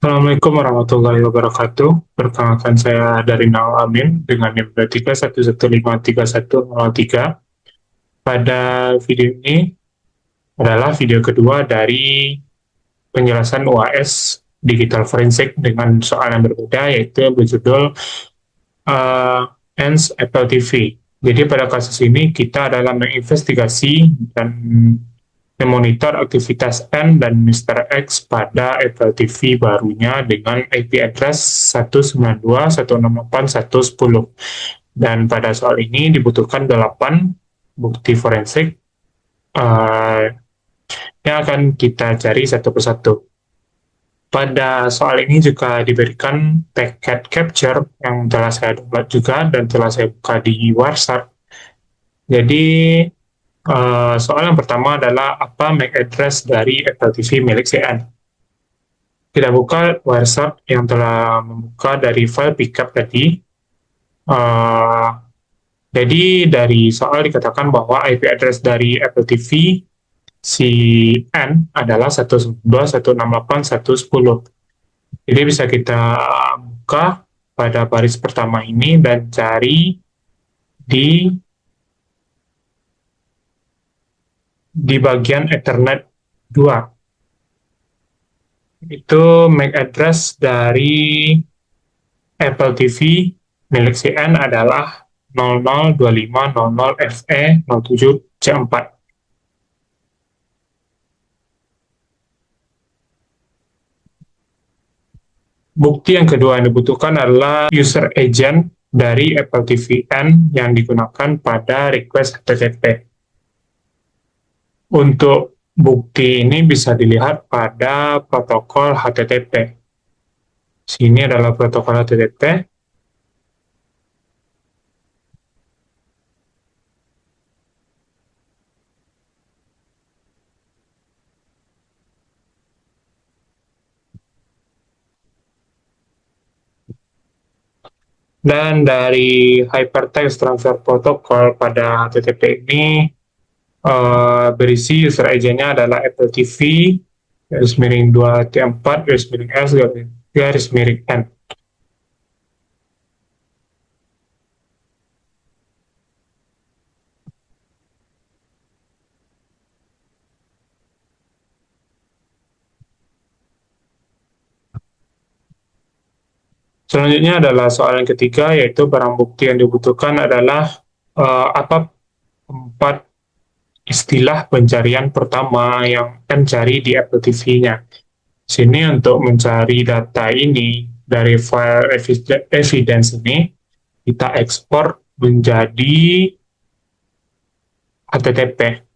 Assalamualaikum warahmatullahi wabarakatuh. Perkenalkan saya dari Naul Amin dengan NIM 311531003. Pada video ini adalah video kedua dari penjelasan UAS Digital Forensik dengan soal yang berbeda, yaitu berjudul ENS Apple TV. Jadi pada kasus ini kita adalah menginvestigasi dan memonitor aktivitas N dan Mr. X pada Apple TV barunya dengan IP address 192.168.110. Dan pada soal ini dibutuhkan 8 bukti forensik uh, yang akan kita cari satu persatu. Pada soal ini juga diberikan packet capture yang telah saya download juga dan telah saya buka di WhatsApp. Jadi soal yang pertama adalah apa MAC address dari Apple TV milik CN. Kita buka WhatsApp yang telah membuka dari file pickup tadi. Uh, jadi dari soal dikatakan bahwa IP address dari Apple TV si N adalah 192.168.110. Jadi bisa kita buka pada baris pertama ini dan cari di bagian Ethernet 2. Itu MAC address dari Apple TV milik CN adalah 002500FE07C4. Bukti yang kedua yang dibutuhkan adalah user agent dari Apple TV N yang digunakan pada request HTTP. Untuk bukti ini bisa dilihat pada protokol HTTP. Sini adalah protokol HTTP. Dan dari Hypertext Transfer Protocol pada HTTP ini berisi user agentnya adalah Apple TV garis miring 2T4 garis miring S garis miring N. Selanjutnya adalah soal yang ketiga, yaitu barang bukti yang dibutuhkan adalah apa 4 istilah pencarian pertama yang akan cari di Apple TV-nya. Sini untuk mencari data ini dari file evidence ini, kita ekspor menjadi HTTP.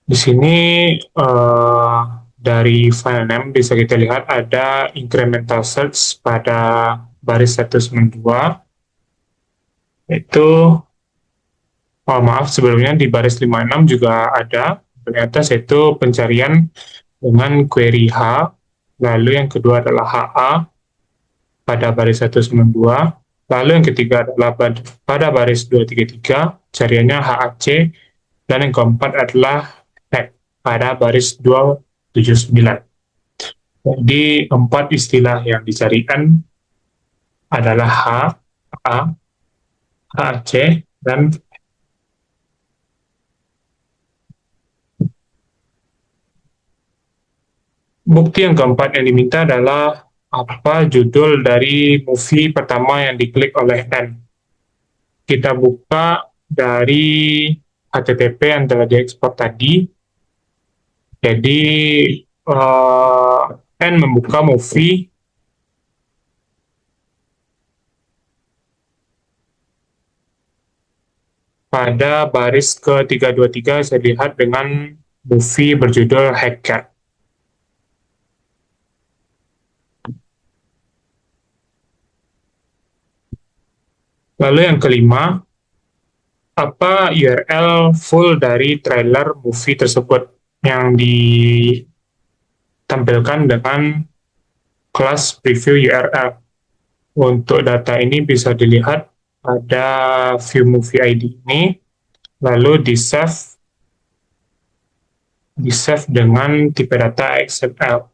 Di sini dari file name bisa kita lihat ada incremental search pada baris 192, itu maaf sebelumnya di baris 56 juga ada, ternyata itu pencarian dengan query H, lalu yang kedua adalah HA pada baris 192, lalu yang ketiga adalah pada baris 233, cariannya HAC, dan yang keempat adalah hack pada baris 279. Jadi 4 istilah yang dicarikan adalah H, A, HAC, dan bukti yang keempat yang diminta adalah apa judul dari movie pertama yang diklik oleh N. Kita buka dari HTTP yang telah diekspor tadi. Jadi N membuka movie pada baris ke-323, saya lihat dengan movie berjudul Hacker. Lalu yang kelima, apa URL full dari trailer movie tersebut yang ditampilkan dengan kelas preview URL. Untuk data ini bisa dilihat pada view movie ID ini, lalu di save di-save dengan tipe data XML.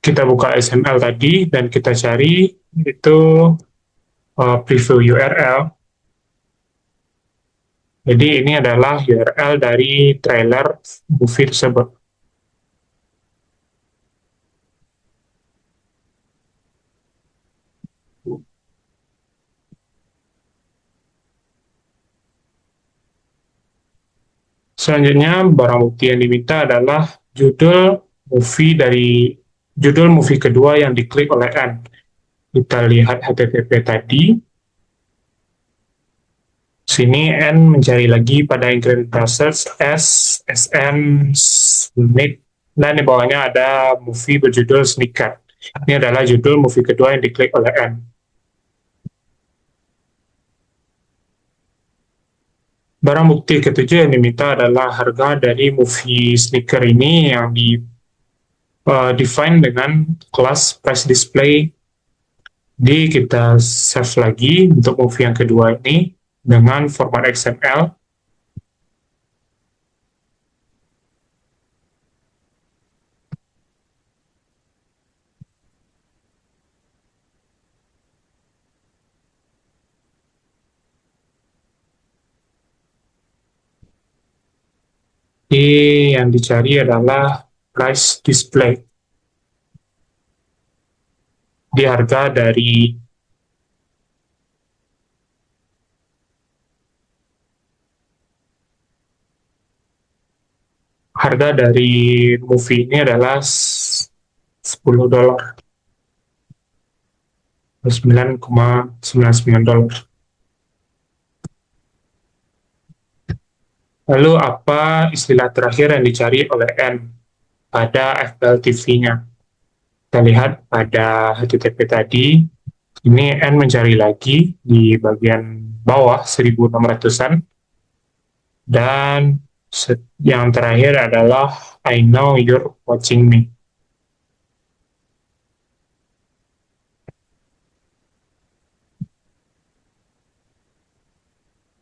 Kita buka XML tadi dan kita cari itu preview URL. Jadi ini adalah URL dari trailer movie tersebut. Selanjutnya, barang bukti yang diminta adalah judul movie kedua yang diklik oleh N. Kita lihat HTTP tadi. Sini N mencari lagi pada incremental search SN, Snake, dan di bawahnya ada movie berjudul Sneaker. Ini adalah judul movie kedua yang diklik oleh N. Barang bukti ketujuh yang diminta adalah harga dari movie Sneaker ini yang define dengan kelas price display. Jadi kita save lagi untuk movie yang kedua ini dengan format XML. Yang dicari adalah price display. Di harga dari movie ini adalah $10, $9,99. Lalu apa istilah terakhir yang dicari oleh N pada FPL TV-nya? Kita lihat pada HTTP tadi, ini N mencari lagi di bagian bawah 1600-an, dan yang terakhir adalah I know you're watching me.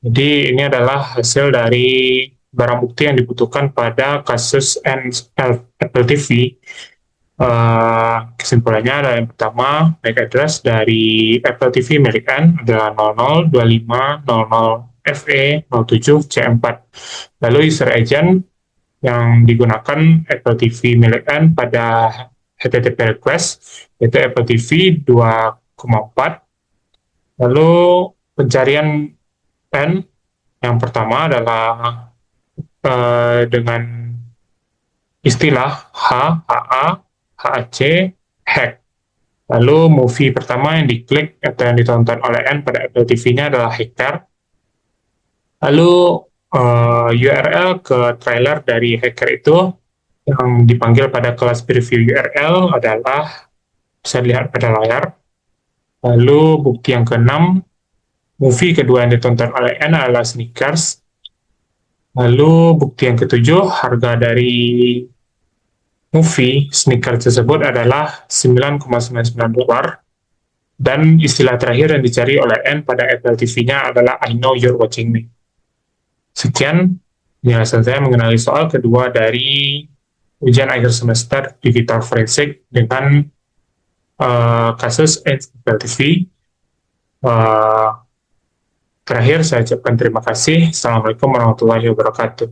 Jadi ini adalah hasil dari barang bukti yang dibutuhkan pada kasus Apple TV. Kesimpulannya adalah yang pertama, MAC address dari Apple TV milik N adalah 002500FE07C4. Lalu user agent yang digunakan Apple TV milik N pada HTTP request yaitu Apple TV 2,4. Lalu pencarian N yang pertama adalah dengan istilah HAA, HAC, hack. Lalu movie pertama yang diklik atau yang ditonton oleh N pada Apple TV-nya adalah hacker. Lalu URL ke trailer dari hacker itu yang dipanggil pada kelas preview URL adalah bisa dilihat pada layar. Lalu bukti yang keenam, movie kedua yang ditonton oleh N adalah Sneakers. Lalu bukti yang ketujuh, harga dari movie Sneakers tersebut adalah $9,99. Dan istilah terakhir yang dicari oleh N pada Apple TV-nya adalah I know you're watching me. Sekian penjelasan saya mengenai soal kedua dari ujian akhir semester Digital Forensik dengan kasus Apple TV. Terakhir saya ucapkan terima kasih. Assalamualaikum warahmatullahi wabarakatuh.